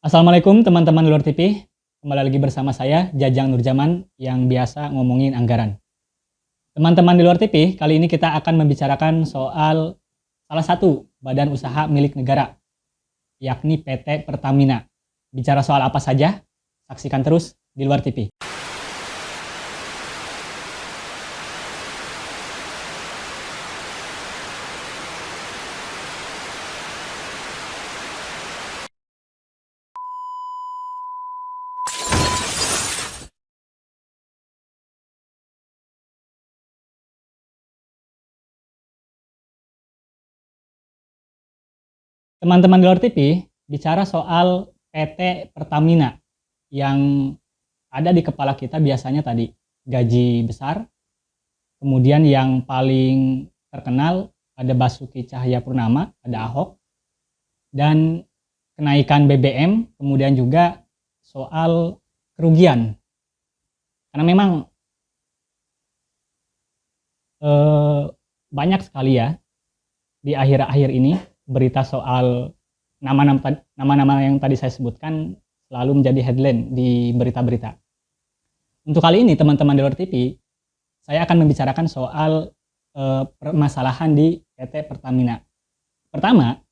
Assalamualaikum teman-teman Lur TV. Kembali lagi bersama saya Jajang Nurjaman yang biasa ngomongin anggaran. Teman-teman di Luar TV, kali ini kita akan membicarakan soal salah satu badan usaha milik negara, yakni PT Pertamina. Bicara soal apa saja? Saksikan terus di Luar TV. Teman-teman di Luar TV, bicara soal PT Pertamina yang ada di kepala kita biasanya tadi gaji besar, kemudian yang paling terkenal ada Basuki Cahayapurnama, ada Ahok, dan kenaikan BBM, kemudian juga soal kerugian. Karena memang banyak sekali ya di akhir-akhir ini berita soal nama-nama yang tadi saya sebutkan selalu menjadi headline di berita-berita. Untuk kali ini teman-teman di Luar TV, saya akan membicarakan soal permasalahan di PT Pertamina. Pertama,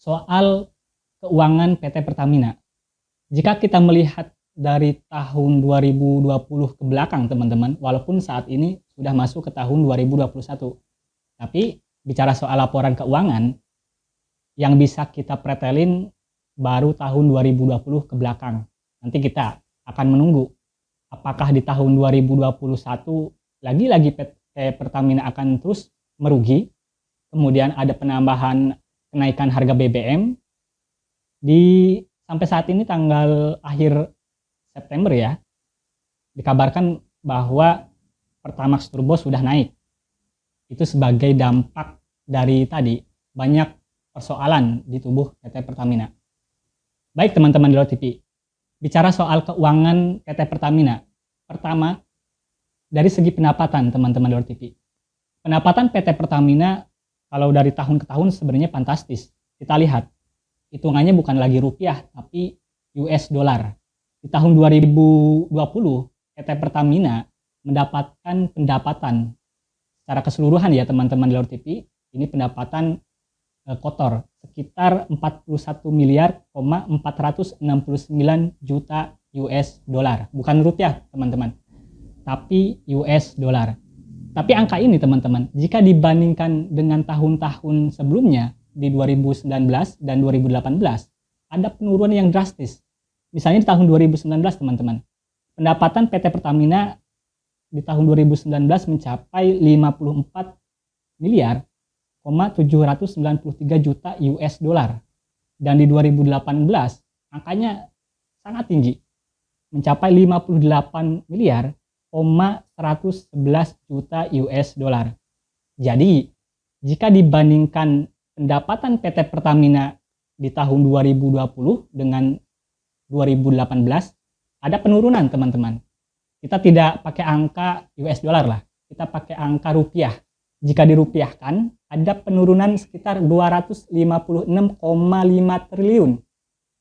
soal keuangan PT Pertamina. Jika kita melihat dari tahun 2020 ke belakang teman-teman, walaupun saat ini sudah masuk ke tahun 2021, tapi bicara soal laporan keuangan yang bisa kita pretelin baru tahun 2020 ke belakang. Nanti kita akan menunggu apakah di tahun 2021 lagi-lagi PT Pertamina akan terus merugi, kemudian ada penambahan kenaikan harga BBM sampai saat ini tanggal akhir September ya, dikabarkan bahwa Pertamax Turbo sudah naik. Itu sebagai dampak dari tadi banyak persoalan di tubuh PT Pertamina. Baik teman-teman di Luar TV, bicara soal keuangan PT Pertamina. Pertama, dari segi pendapatan teman-teman di Luar TV. Pendapatan PT Pertamina kalau dari tahun ke tahun sebenarnya fantastis. Kita lihat, hitungannya bukan lagi rupiah, tapi US dollar. Di tahun 2020, PT Pertamina mendapatkan pendapatan secara keseluruhan ya teman-teman di Luar TV, ini pendapatan kotor sekitar 41 miliar 469 juta US dollar, bukan rupiah teman-teman, tapi US dollar. Tapi angka ini teman-teman, jika dibandingkan dengan tahun-tahun sebelumnya di 2019 dan 2018, ada penurunan yang drastis. Misalnya di tahun 2019 teman-teman, pendapatan PT Pertamina di tahun 2019 mencapai 54 miliar 793 juta US dollar, dan di 2018 angkanya sangat tinggi, mencapai 58 miliar 111 juta US dollar. Jadi jika dibandingkan pendapatan PT Pertamina di tahun 2020 dengan 2018, ada penurunan teman-teman. Kita tidak pakai angka US dollar lah, kita pakai angka rupiah. Jika dirupiahkan, ada penurunan sekitar 256,5 triliun.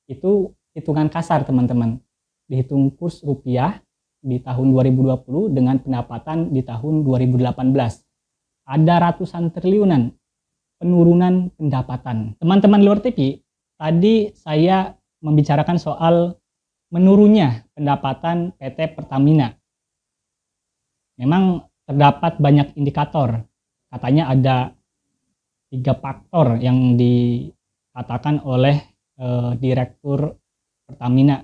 Itu hitungan kasar teman-teman. Dihitung kurs rupiah di tahun 2020 dengan pendapatan di tahun 2018. Ada ratusan triliunan penurunan pendapatan. Teman-teman Luar TV, tadi saya membicarakan soal menurunnya pendapatan PT Pertamina. Memang terdapat banyak indikator. Katanya ada 3 faktor yang dikatakan oleh Direktur Pertamina,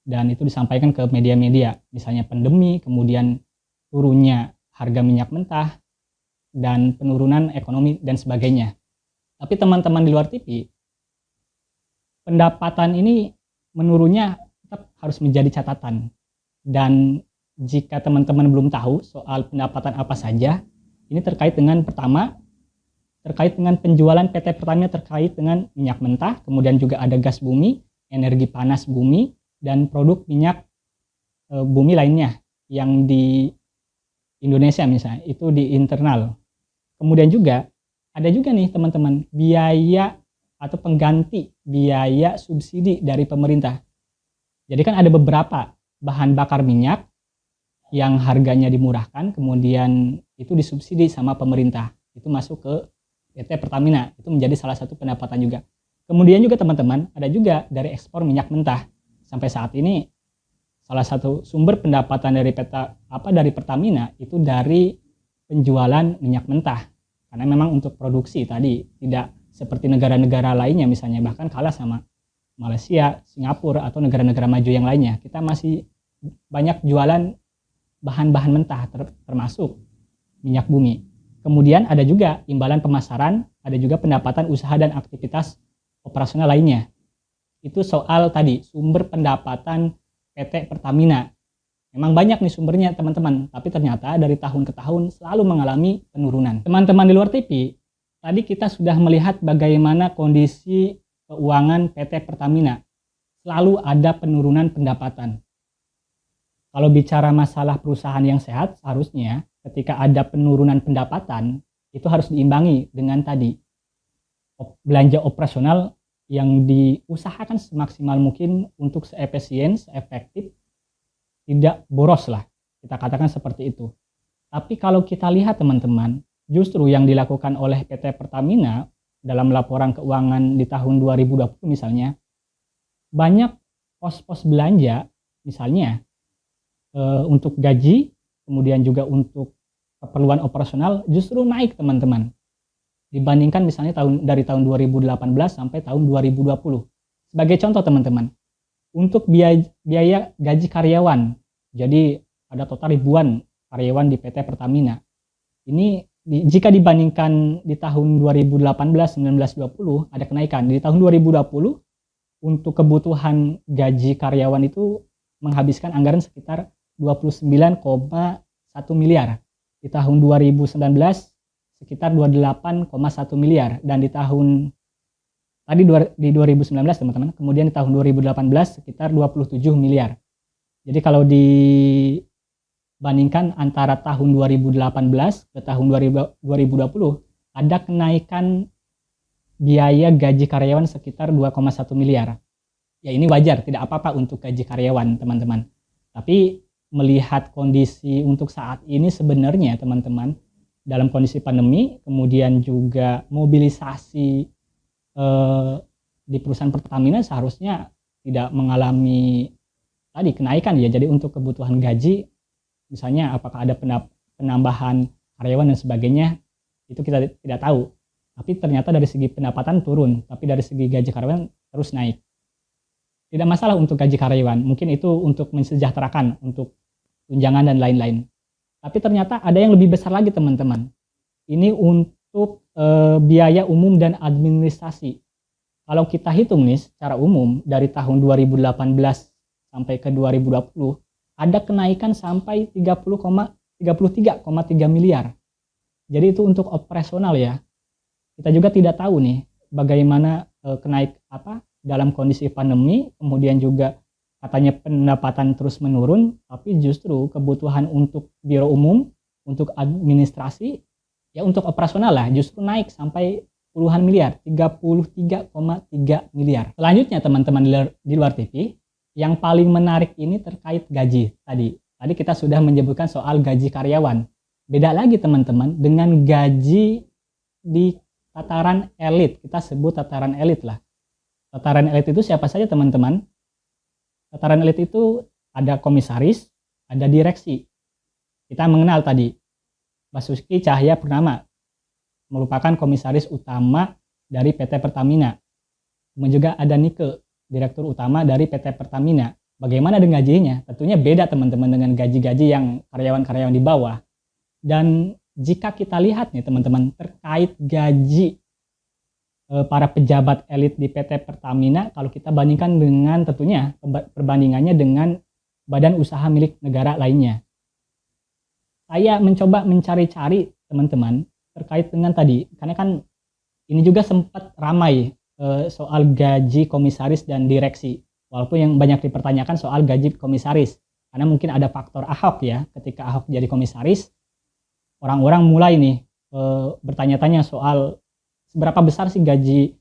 dan itu disampaikan ke media-media, misalnya pandemi, kemudian turunnya harga minyak mentah, dan penurunan ekonomi dan sebagainya. Tapi teman-teman di Luar TV, pendapatan ini menurunnya tetap harus menjadi catatan. Dan jika teman-teman belum tahu soal pendapatan apa saja, ini terkait dengan pertama, terkait dengan penjualan PT Pertamina terkait dengan minyak mentah, kemudian juga ada gas bumi, energi panas bumi, dan produk minyak bumi lainnya yang di Indonesia misalnya, itu di internal. Kemudian juga ada juga nih teman-teman biaya atau pengganti biaya subsidi dari pemerintah. Jadi kan ada beberapa bahan bakar minyak yang harganya dimurahkan, kemudian itu disubsidi sama pemerintah. Itu masuk ke PT Pertamina, itu menjadi salah satu pendapatan juga. Kemudian juga teman-teman, ada juga dari ekspor minyak mentah. Sampai saat ini salah satu sumber pendapatan dari dari Pertamina itu dari penjualan minyak mentah. Karena memang untuk produksi tadi tidak seperti negara-negara lainnya, misalnya bahkan kalah sama Malaysia, Singapura atau negara-negara maju yang lainnya. Kita masih banyak jualan bahan-bahan mentah termasuk minyak bumi. Kemudian ada juga imbalan pemasaran, ada juga pendapatan usaha dan aktivitas operasional lainnya. Itu soal tadi sumber pendapatan PT Pertamina. Memang banyak nih sumbernya teman-teman, tapi ternyata dari tahun ke tahun selalu mengalami penurunan. Teman-teman di luar TV, tadi kita sudah melihat bagaimana kondisi keuangan PT Pertamina. Selalu ada penurunan pendapatan. Kalau bicara masalah perusahaan yang sehat, seharusnya ketika ada penurunan pendapatan, itu harus diimbangi dengan tadi belanja operasional yang diusahakan semaksimal mungkin untuk seefisien, seefektif, tidak boros lah, kita katakan seperti itu. Tapi kalau kita lihat teman-teman, justru yang dilakukan oleh PT Pertamina dalam laporan keuangan di tahun 2020 misalnya, banyak pos-pos belanja misalnya untuk gaji, kemudian juga untuk keperluan operasional justru naik teman-teman. Dibandingkan misalnya dari tahun 2018 sampai tahun 2020. Sebagai contoh teman-teman, untuk biaya gaji karyawan, jadi ada total ribuan karyawan di PT Pertamina. Ini jika dibandingkan di tahun 2018, 19, 20 ada kenaikan. Di tahun 2020 untuk kebutuhan gaji karyawan itu menghabiskan anggaran sekitar 29,1 miliar. Di tahun 2019 sekitar 28,1 miliar, dan di tahun tadi di 2019 teman-teman, kemudian di tahun 2018 sekitar 27 miliar. Jadi kalau dibandingkan antara tahun 2018 ke tahun 2020 ada kenaikan biaya gaji karyawan sekitar 2,1 miliar. Ya ini wajar, tidak apa-apa untuk gaji karyawan teman-teman. Tapi melihat kondisi untuk saat ini sebenarnya teman-teman, dalam kondisi pandemi, kemudian juga mobilisasi di perusahaan Pertamina seharusnya tidak mengalami tadi kenaikan ya. Jadi untuk kebutuhan gaji, misalnya apakah ada penambahan karyawan dan sebagainya, itu kita tidak tahu. Tapi ternyata dari segi pendapatan turun, tapi dari segi gaji karyawan terus naik. Tidak masalah untuk gaji karyawan, mungkin itu untuk mensejahterakan, untuk tunjangan dan lain-lain. Tapi ternyata ada yang lebih besar lagi teman-teman. Ini untuk biaya umum dan administrasi. Kalau kita hitung nih secara umum dari tahun 2018 sampai ke 2020 ada kenaikan sampai 33,3 miliar. Jadi itu untuk operasional ya. Kita juga tidak tahu nih bagaimana dalam kondisi pandemi, kemudian juga katanya pendapatan terus menurun, tapi justru kebutuhan untuk biro umum, untuk administrasi, ya untuk operasional lah, justru naik sampai puluhan miliar, 33,3 miliar. Selanjutnya teman-teman di luar TV, yang paling menarik ini terkait gaji tadi. Tadi kita sudah menyebutkan soal gaji karyawan. Beda lagi teman-teman dengan gaji di tataran elit, kita sebut tataran elit lah. Tataran elit itu siapa saja teman-teman? Tataran elit itu ada komisaris, ada direksi. Kita mengenal tadi Basuki Cahayapurnama merupakan komisaris utama dari PT Pertamina. Kemudian juga ada Nike, direktur utama dari PT Pertamina. Bagaimana dengan gajinya? Tentunya beda teman-teman dengan gaji-gaji yang karyawan-karyawan di bawah. Dan jika kita lihat nih teman-teman terkait gaji para pejabat elit di PT Pertamina, kalau kita bandingkan dengan tentunya perbandingannya dengan badan usaha milik negara lainnya. Saya mencoba mencari-cari teman-teman terkait dengan tadi, karena kan ini juga sempat ramai soal gaji komisaris dan direksi. Walaupun yang banyak dipertanyakan soal gaji komisaris, karena mungkin ada faktor Ahok ya, ketika Ahok jadi komisaris, orang-orang mulai nih bertanya-tanya soal seberapa besar sih gaji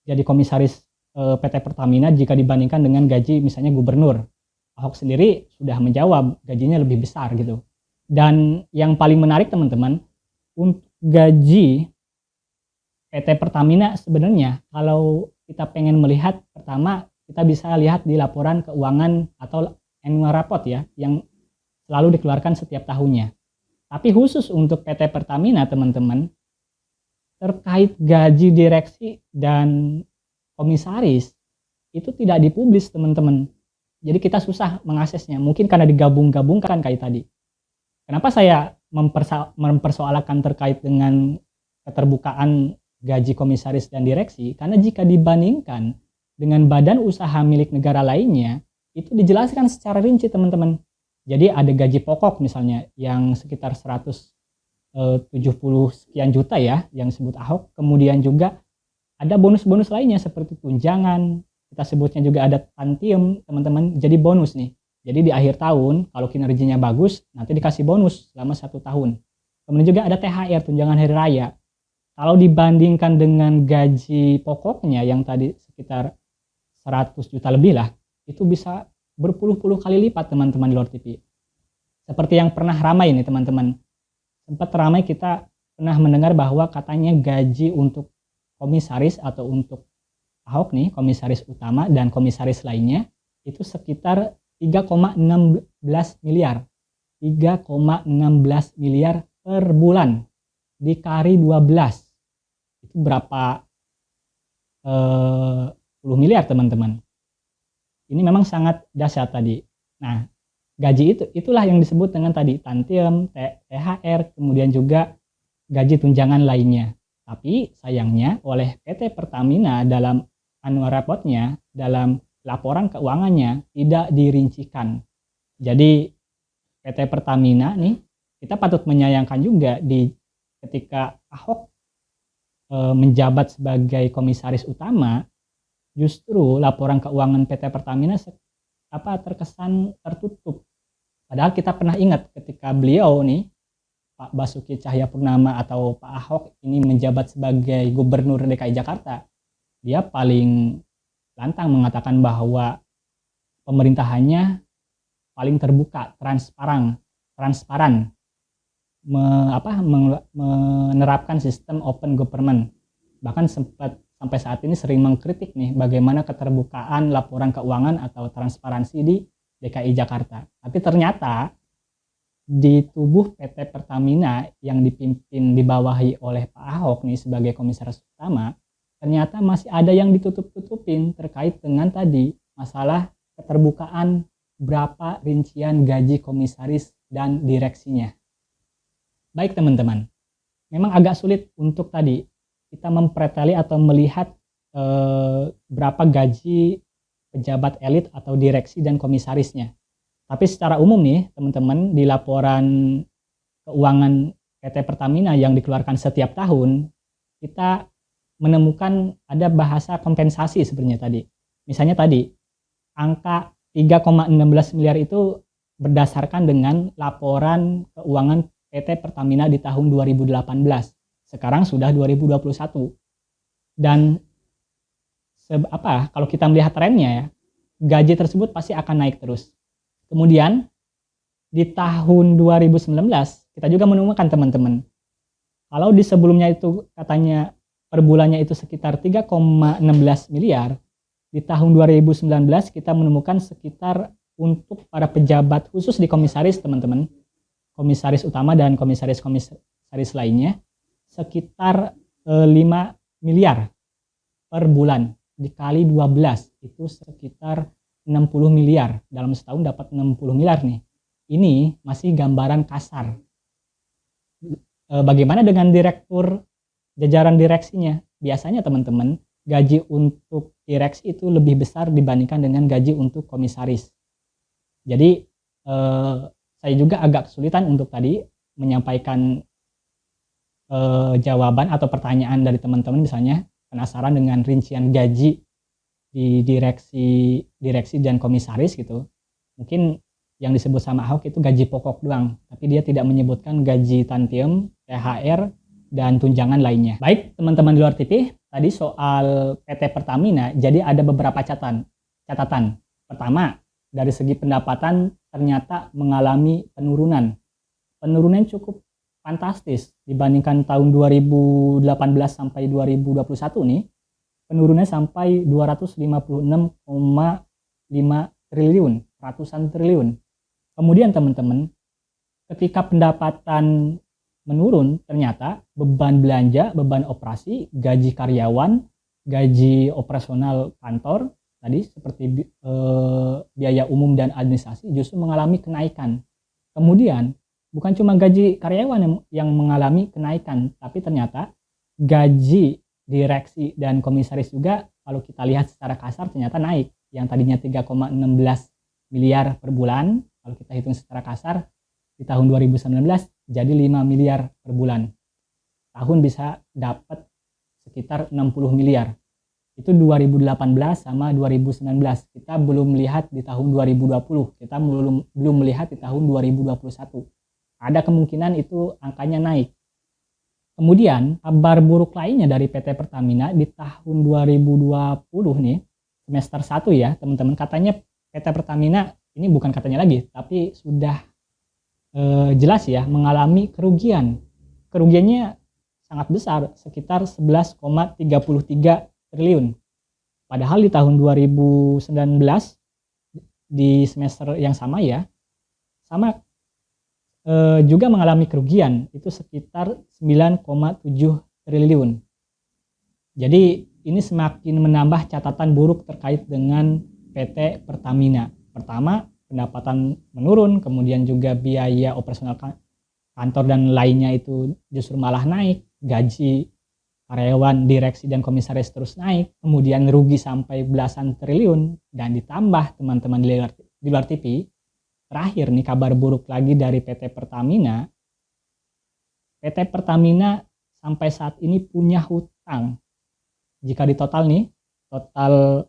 jadi komisaris PT Pertamina jika dibandingkan dengan gaji misalnya gubernur. Ahok sendiri sudah menjawab gajinya lebih besar gitu. Dan yang paling menarik teman-teman, untuk gaji PT Pertamina sebenarnya kalau kita pengen melihat, pertama kita bisa lihat di laporan keuangan atau annual report ya, yang selalu dikeluarkan setiap tahunnya. Tapi khusus untuk PT Pertamina teman-teman, terkait gaji direksi dan komisaris itu tidak dipublis teman-teman. Jadi kita susah mengaksesnya, mungkin karena digabung-gabungkan kayak tadi. Kenapa saya mempersoalkan terkait dengan keterbukaan gaji komisaris dan direksi? Karena jika dibandingkan dengan badan usaha milik negara lainnya, itu dijelaskan secara rinci teman-teman. Jadi ada gaji pokok misalnya yang sekitar 170 sekian juta ya yang disebut Ahok. Kemudian juga ada bonus-bonus lainnya seperti tunjangan, kita sebutnya juga ada tantium teman-teman, jadi bonus nih. Jadi di akhir tahun kalau kinerjanya bagus nanti dikasih bonus selama 1 tahun. Kemudian juga ada THR, tunjangan hari raya. Kalau dibandingkan dengan gaji pokoknya yang tadi sekitar 100 juta lebih lah, itu bisa berpuluh-puluh kali lipat teman-teman di luar TV. Seperti yang pernah ramai nih teman-teman, sempat ramai kita pernah mendengar bahwa katanya gaji untuk komisaris atau untuk Ahok nih, komisaris utama dan komisaris lainnya itu sekitar 3,16 miliar 3,16 miliar per bulan dikali 12 itu berapa 10 miliar teman-teman. Ini memang sangat dahsyat tadi. Nah, gaji itulah yang disebut dengan tadi tantium, THR, kemudian juga gaji tunjangan lainnya. Tapi sayangnya oleh PT Pertamina dalam annual report-nya, dalam laporan keuangannya tidak dirincikan. Jadi PT Pertamina nih, kita patut menyayangkan juga ketika Ahok menjabat sebagai komisaris utama, justru laporan keuangan PT Pertamina terkesan tertutup. Padahal kita pernah ingat ketika beliau nih, Pak Basuki Cahayapurnama atau Pak Ahok ini menjabat sebagai Gubernur DKI Jakarta, dia paling lantang mengatakan bahwa pemerintahannya paling terbuka, transparan, menerapkan sistem open government. Bahkan sempat sampai saat ini sering mengkritik nih bagaimana keterbukaan laporan keuangan atau transparansi di DKI Jakarta. Tapi ternyata di tubuh PT Pertamina yang dipimpin dibawahi oleh Pak Ahok nih sebagai komisaris utama, ternyata masih ada yang ditutup-tutupin terkait dengan tadi masalah keterbukaan berapa rincian gaji komisaris dan direksinya. Baik teman-teman, memang agak sulit untuk tadi kita mempreteli atau melihat berapa gaji pejabat elit atau direksi dan komisarisnya. Tapi secara umum nih teman-teman, di laporan keuangan PT Pertamina yang dikeluarkan setiap tahun, kita menemukan ada bahasa kompensasi sebenarnya tadi. Misalnya tadi, angka 3,16 miliar itu berdasarkan dengan laporan keuangan PT Pertamina di tahun 2018. Sekarang sudah 2021. Dan kalau kita melihat trennya ya, gaji tersebut pasti akan naik terus. Kemudian di tahun 2019 kita juga menemukan teman-teman, kalau di sebelumnya itu katanya per bulannya itu sekitar 3,16 miliar, di tahun 2019 kita menemukan sekitar untuk para pejabat khusus di komisaris teman-teman, komisaris utama dan komisaris lainnya, sekitar 5 miliar per bulan dikali 12 itu sekitar 60 miliar. Dalam setahun dapat 60 miliar nih. Ini masih gambaran kasar. Bagaimana dengan direktur, jajaran direksinya? Biasanya teman-teman, gaji untuk direksi itu lebih besar dibandingkan dengan gaji untuk komisaris. Jadi saya juga agak kesulitan untuk tadi menyampaikan jawaban atau pertanyaan dari teman-teman, misalnya penasaran dengan rincian gaji di direksi dan komisaris gitu. Mungkin yang disebut sama Ahok itu gaji pokok doang, tapi dia tidak menyebutkan gaji tantium, THR, dan tunjangan lainnya. Baik teman-teman di luar TV, tadi soal PT Pertamina, jadi ada beberapa catatan. Pertama, dari segi pendapatan ternyata mengalami penurunan. Penurunan cukup fantastis dibandingkan tahun 2018 sampai 2021 nih. Penurunannya sampai 256,5 triliun, ratusan triliun. Kemudian teman-teman, ketika pendapatan menurun, ternyata beban belanja, beban operasi, gaji karyawan, gaji operasional kantor, tadi seperti biaya umum dan administrasi justru mengalami kenaikan. Kemudian, bukan cuma gaji karyawan yang mengalami kenaikan, tapi ternyata gaji direksi dan komisaris juga kalau kita lihat secara kasar ternyata naik. Yang tadinya 3,16 miliar per bulan, kalau kita hitung secara kasar, di tahun 2019 jadi 5 miliar per bulan. Tahun bisa dapat sekitar 60 miliar. Itu 2018 sama 2019. Kita belum melihat di tahun 2020. Kita belum melihat di tahun 2021. Ada kemungkinan itu angkanya naik. Kemudian kabar buruk lainnya dari PT Pertamina di tahun 2020 nih, semester 1 ya teman-teman, katanya PT Pertamina, ini bukan katanya lagi, tapi sudah jelas ya mengalami kerugian. Kerugiannya sangat besar, sekitar 11,33 triliun. Padahal di tahun 2019 di semester yang sama ya, sama juga mengalami kerugian, itu sekitar 9,7 triliun. Jadi ini semakin menambah catatan buruk terkait dengan PT Pertamina. Pertama, pendapatan menurun, kemudian juga biaya operasional kantor dan lainnya itu justru malah naik, gaji karyawan, direksi dan komisaris terus naik, kemudian rugi sampai belasan triliun, dan ditambah teman-teman di luar TV, terakhir nih kabar buruk lagi dari PT Pertamina. PT Pertamina sampai saat ini punya hutang, jika ditotal nih, total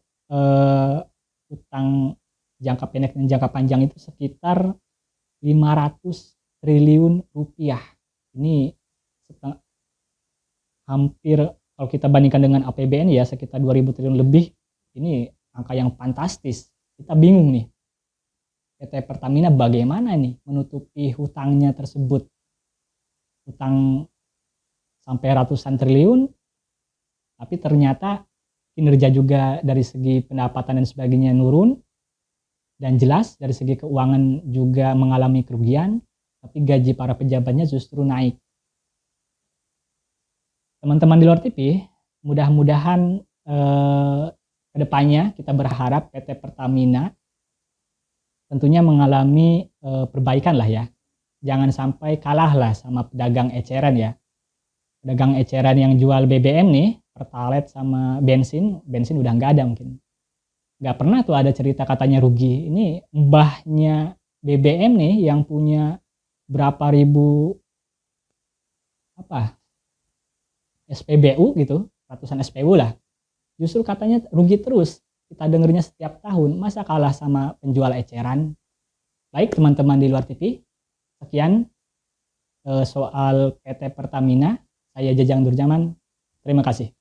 hutang jangka pendek dan jangka panjang itu sekitar 500 triliun rupiah. Ini hampir, kalau kita bandingkan dengan APBN ya, sekitar 2000 triliun lebih. Ini angka yang fantastis. Kita bingung nih, PT Pertamina bagaimana nih menutupi hutangnya tersebut. Hutang sampai ratusan triliun, tapi ternyata kinerja juga dari segi pendapatan dan sebagainya nurun. Dan jelas dari segi keuangan juga mengalami kerugian, tapi gaji para pejabatnya justru naik. Teman-teman di luar TV, mudah-mudahan kedepannya kita berharap PT Pertamina tentunya mengalami perbaikan lah ya. Jangan sampai kalah lah sama pedagang eceran ya. Pedagang eceran yang jual BBM nih, Pertalite sama bensin udah nggak ada mungkin. Nggak pernah tuh ada cerita katanya rugi. Ini mbahnya BBM nih yang punya berapa ribu SPBU gitu, ratusan SPBU lah. Justru katanya rugi terus. Kita dengernya setiap tahun, masa kalah sama penjual eceran? Baik teman-teman di luar TV, sekian soal PT Pertamina. Saya Jajang Durjaman. Terima kasih.